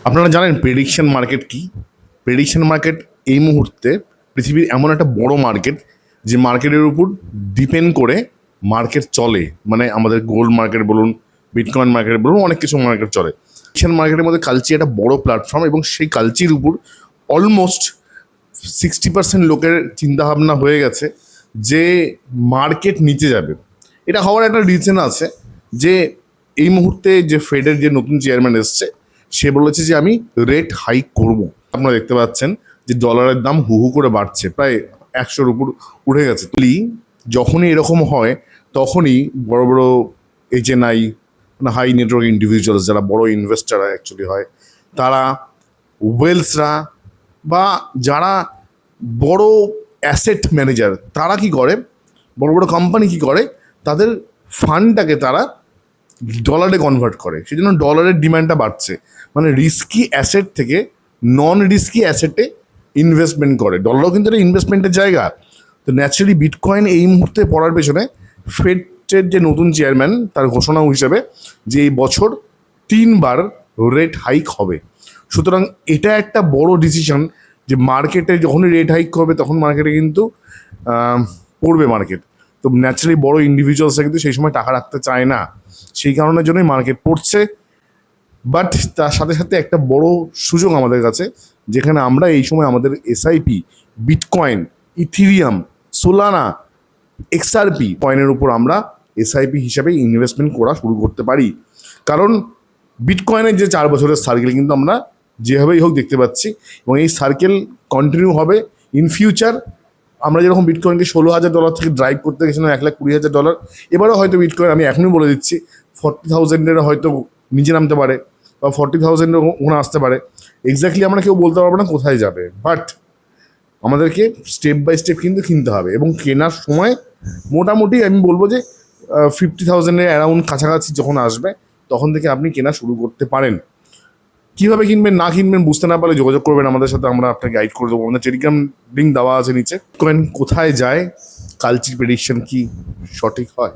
আপনারা জানেন prediction market কি? প্রেডিকশন মার্কেট এই মুহূর্তে পৃথিবীর এমন একটা বড় মার্কেট যে মার্কেটের উপর ডিপেন্ড করে মার্কেট চলে। মানে আমাদের গোল্ড মার্কেট বলুন, বিটকয়েন মার্কেট বলুন, অনেক কিছু মার্কেট চলে। প্রেডিকশন মার্কেটের মধ্যে কালচি একটা বড় প্ল্যাটফর্ম এবং সেই কালচির উপর অলমোস্ট 60% লোকের চিন্তাভাবনা হয়ে গেছে যে মার্কেট নিচে যাবে। এটা হওয়ার একটা রিজন আছে যে এই মুহূর্তে যে ফেডের যে নতুন চেয়ারম্যান এসছে সে বলেছে যে আমি রেট হাইক করব। আপনারা দেখতে পাচ্ছেন যে ডলারের দাম হু হু করে বাড়ছে, প্রায় 100-র উপর উঠে গেছে। যখনই এরকম হয় তখনই বড় বড় HNI মানে হাই নেটওয়ার্ক ইন্ডিভিজুয়ালস যারা বড় ইনভেস্টাররা অ্যাকচুয়ালি হয়, তারা ওয়েলসরা বা যারা বড় অ্যাসেট ম্যানেজার, তারা কি করে, বড় বড় কোম্পানি কি করে, তাদের ফান্ডটাকে তারা ডলারে কনভার্ট করে। সেই জন্য ডলারের ডিমান্ডটা বাড়ছে। মানে রিস্কি অ্যাসেট থেকে নন রিস্কি অ্যাসেটে ইনভেস্টমেন্ট করে। ডলারও কিন্তু একটা ইনভেস্টমেন্টের জায়গা। তো ন্যাচারালি বিটকয়েন এই মুহূর্তে পড়ার পেছনে ফেডের যে নতুন চেয়ারম্যান তার ঘোষণা হিসেবে যে এই বছর 3বার রেট হাইক হবে। সুতরাং এটা একটা বড় ডিসিশন যে মার্কেটে যখনই রেট হাইক হবে তখন মার্কেটে কিন্তু পড়বে মার্কেট। তো ন্যাচারালি বড় ইন্ডিভিজুয়ালসরা কিন্তু সেই সময় টাকা রাখতে চায় না, সেই কারণের জন্যই মার্কেট পড়ছে। বাট তার সাথে সাথে একটা বড় সুযোগ আমাদের কাছে, যেখানে আমরা এই সময় আমাদের SIP, bitcoin, ethereum, Solana, XRP কয়েনের উপর আমরা SIP হিসাবে ইনভেস্টমেন্ট করা শুরু করতে পারি। কারণ বিটকয়েনের যে 4 বছরের সার্কেল কিন্তু আমরা যেভাবেই হোক দেখতে পাচ্ছি এবং এই সার্কেল কন্টিনিউ হবে ইন ফিউচার। আমরা যেরকম বিটকয়েনকে $16,000 থেকে ড্রাইভ করতে গেছিলাম $1,20,000, এবারও হয়তো বিটকয়েন, আমি এখনই বলে দিচ্ছি, 40,000-এর হয়তো নিচে নামতে পারে বা 40,000-এর ওখানে আসতে পারে। এক্স্যাক্টলি আমরা কেউ বলতে পারবো না কোথায় যাবে, বাট আমাদেরকে স্টেপ বাই স্টেপ কিন্তু কিনতে হবে এবং কেনার সময় মোটামুটি আমি বলবো যে 50,000-এর অ্যারাউন্ড কাছাকাছি যখন আসবে তখন থেকে আপনি কেনা শুরু করতে পারেন। কীভাবে কিনবেন না কিনবেন বুঝতে না পারলে যোগাযোগ করবেন আমাদের সাথে, আমরা আপনাকে গাইড করে দেবো। আমাদের টেলিগ্রাম লিঙ্ক দেওয়া আছে নিচে। কয়েন কোথায় যায়, কালচির প্রেডিকশন কি সঠিক হয়?